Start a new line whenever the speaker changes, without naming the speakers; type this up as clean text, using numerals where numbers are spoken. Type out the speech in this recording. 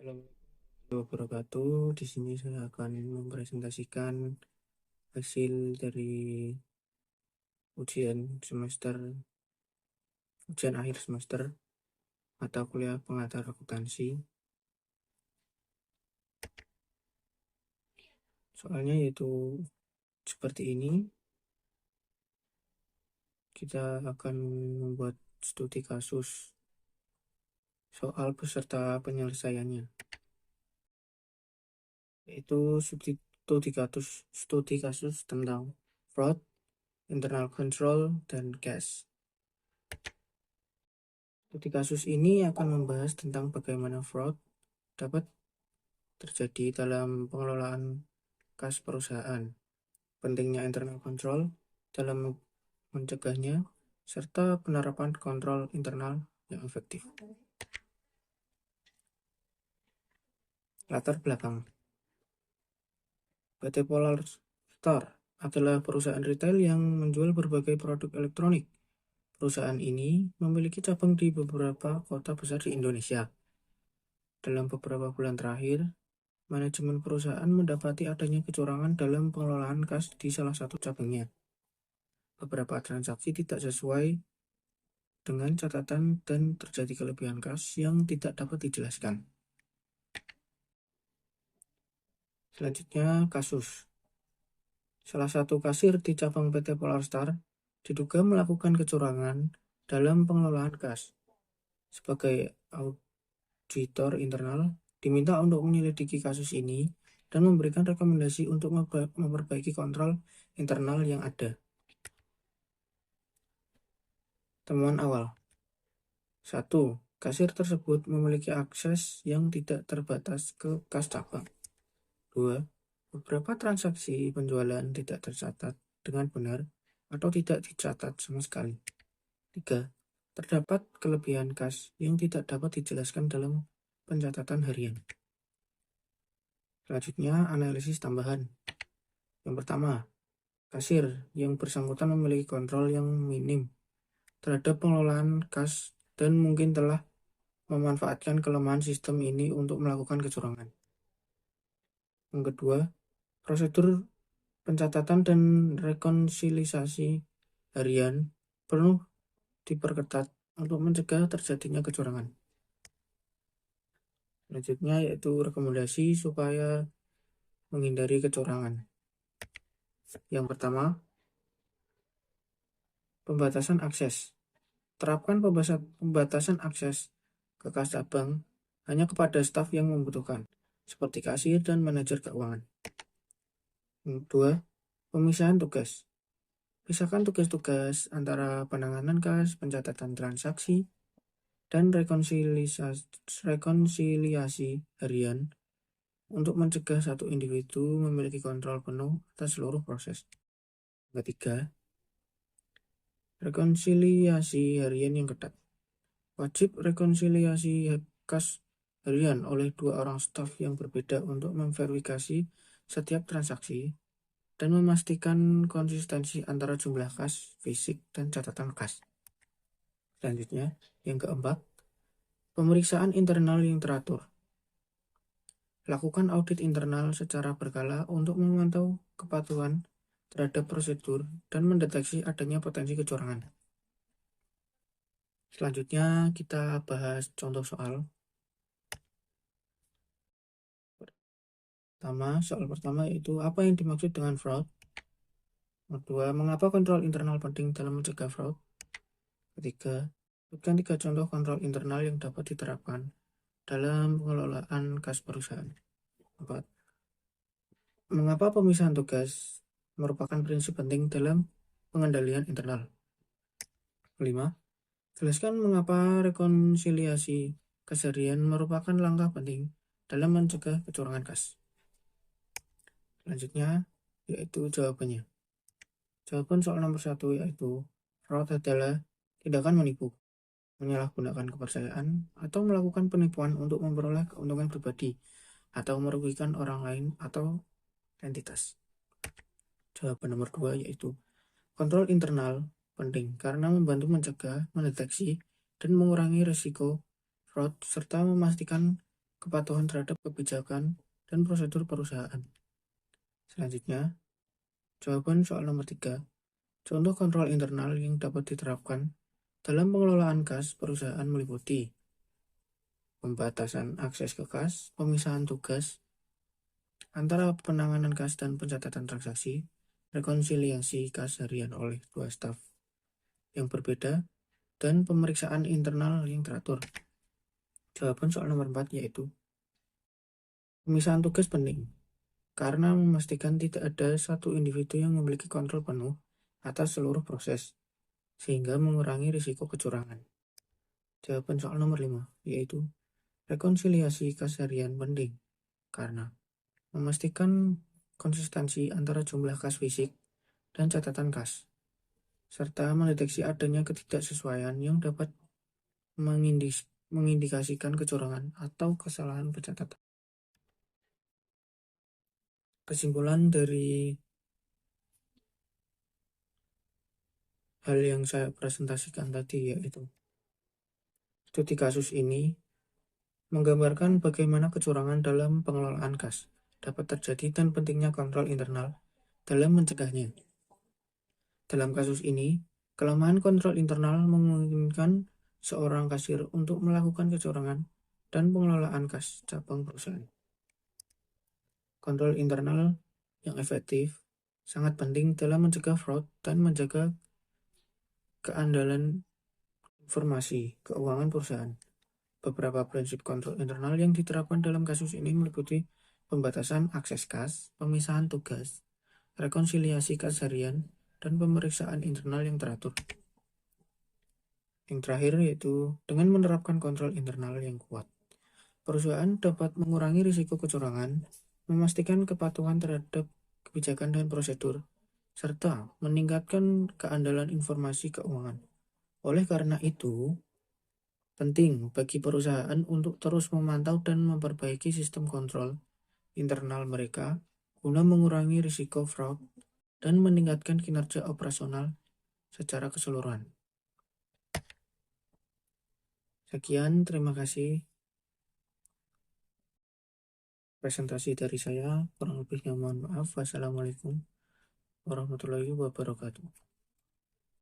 Assalamualaikum wabarakatuh. Di sini saya akan mempresentasikan hasil dari ujian akhir semester mata kuliah pengantar akuntansi. Soalnya yaitu seperti ini. Kita akan membuat studi kasus soal beserta penyelesaiannya, yaitu studi kasus tentang fraud, internal control, dan cash. Studi kasus ini akan membahas tentang bagaimana fraud dapat terjadi dalam pengelolaan kas perusahaan, pentingnya internal control dalam mencegahnya, serta penerapan kontrol internal yang efektif. Latar belakang. PT Polar Star adalah perusahaan retail yang menjual berbagai produk elektronik. Perusahaan ini memiliki cabang di beberapa kota besar di Indonesia. Dalam beberapa bulan terakhir, manajemen perusahaan mendapati adanya kecurangan dalam pengelolaan kas di salah satu cabangnya. Beberapa transaksi tidak sesuai dengan catatan dan terjadi kelebihan kas yang tidak dapat dijelaskan. Selanjutnya, kasus. Salah satu kasir di cabang PT Polar Star diduga melakukan kecurangan dalam pengelolaan kas. Sebagai auditor internal, diminta untuk menyelidiki kasus ini dan memberikan rekomendasi untuk memperbaiki kontrol internal yang ada. Temuan awal. 1. Kasir tersebut memiliki akses yang tidak terbatas ke kas cabang. 2. Beberapa transaksi penjualan tidak tercatat dengan benar atau tidak dicatat sama sekali. 3. Terdapat kelebihan kas yang tidak dapat dijelaskan dalam pencatatan harian. Selanjutnya, analisis tambahan. Yang pertama, kasir yang bersangkutan memiliki kontrol yang minim terhadap pengelolaan kas dan mungkin telah memanfaatkan kelemahan sistem ini untuk melakukan kecurangan. Yang kedua, prosedur pencatatan dan rekonsiliasi harian perlu diperketat untuk mencegah terjadinya kecurangan. Selanjutnya yaitu rekomendasi supaya menghindari kecurangan. Yang pertama, pembatasan akses. Terapkan pembatasan akses ke kas cabang hanya kepada staf yang membutuhkan, seperti kasir dan manajer keuangan. Yang kedua, pemisahan tugas. Pisahkan tugas-tugas antara penanganan kas, pencatatan transaksi, dan rekonsiliasi harian untuk mencegah satu individu memiliki kontrol penuh atas seluruh proses. Ketiga, rekonsiliasi harian yang ketat. Wajib rekonsiliasi kas harian oleh 2 orang staf yang berbeda untuk memverifikasi setiap transaksi dan memastikan konsistensi antara jumlah kas fisik dan catatan kas. Selanjutnya, yang keempat, pemeriksaan internal yang teratur. Lakukan audit internal secara berkala untuk memantau kepatuhan terhadap prosedur dan mendeteksi adanya potensi kecurangan. Selanjutnya, kita bahas contoh soal. Soal pertama yaitu apa yang dimaksud dengan fraud. Kedua, mengapa kontrol internal penting dalam mencegah fraud. Ketiga, berikan 3 contoh kontrol internal yang dapat diterapkan dalam pengelolaan kas perusahaan. 4. Mengapa pemisahan tugas merupakan prinsip penting dalam pengendalian internal. 5. Jelaskan mengapa rekonsiliasi kas harian merupakan langkah penting dalam mencegah kecurangan kas. Selanjutnya yaitu jawabannya. Jawaban soal nomor 1 yaitu fraud adalah tindakan menipu, menyalahgunakan kepercayaan, atau melakukan penipuan untuk memperoleh keuntungan pribadi atau merugikan orang lain atau entitas. Jawaban nomor 2 yaitu kontrol internal penting karena membantu mencegah, mendeteksi, dan mengurangi risiko fraud serta memastikan kepatuhan terhadap kebijakan dan prosedur perusahaan. Selanjutnya, jawaban soal nomor 3. Contoh kontrol internal yang dapat diterapkan dalam pengelolaan kas perusahaan meliputi pembatasan akses ke kas, pemisahan tugas antara penanganan kas dan pencatatan transaksi, rekonsiliasi kas harian oleh dua staf yang berbeda, dan pemeriksaan internal yang teratur. Jawaban soal nomor 4 yaitu pemisahan tugas penting karena memastikan tidak ada satu individu yang memiliki kontrol penuh atas seluruh proses, sehingga mengurangi risiko kecurangan. Jawaban soal nomor 5 yaitu rekonsiliasi kas harian penting karena memastikan konsistensi antara jumlah kas fisik dan catatan kas, serta mendeteksi adanya ketidaksesuaian yang dapat mengindikasikan kecurangan atau kesalahan pencatatan. Kesimpulan dari hal yang saya presentasikan tadi yaitu studi kasus ini menggambarkan bagaimana kecurangan dalam pengelolaan kas dapat terjadi dan pentingnya kontrol internal dalam mencegahnya. Dalam kasus ini, kelemahan kontrol internal memungkinkan seorang kasir untuk melakukan kecurangan dan pengelolaan kas cabang perusahaan. Kontrol internal yang efektif sangat penting dalam mencegah fraud dan menjaga keandalan informasi keuangan perusahaan. Beberapa prinsip kontrol internal yang diterapkan dalam kasus ini meliputi pembatasan akses kas, pemisahan tugas, rekonsiliasi kas harian, dan pemeriksaan internal yang teratur. Yang terakhir yaitu dengan menerapkan kontrol internal yang kuat, perusahaan dapat mengurangi risiko kecurangan, memastikan kepatuhan terhadap kebijakan dan prosedur, serta meningkatkan keandalan informasi keuangan. Oleh karena itu, penting bagi perusahaan untuk terus memantau dan memperbaiki sistem kontrol internal mereka guna mengurangi risiko fraud dan meningkatkan kinerja operasional secara keseluruhan. Sekian, terima kasih presentasi dari saya. Kurang lebihnya mohon maaf. Wassalamualaikum warahmatullahi wabarakatuh.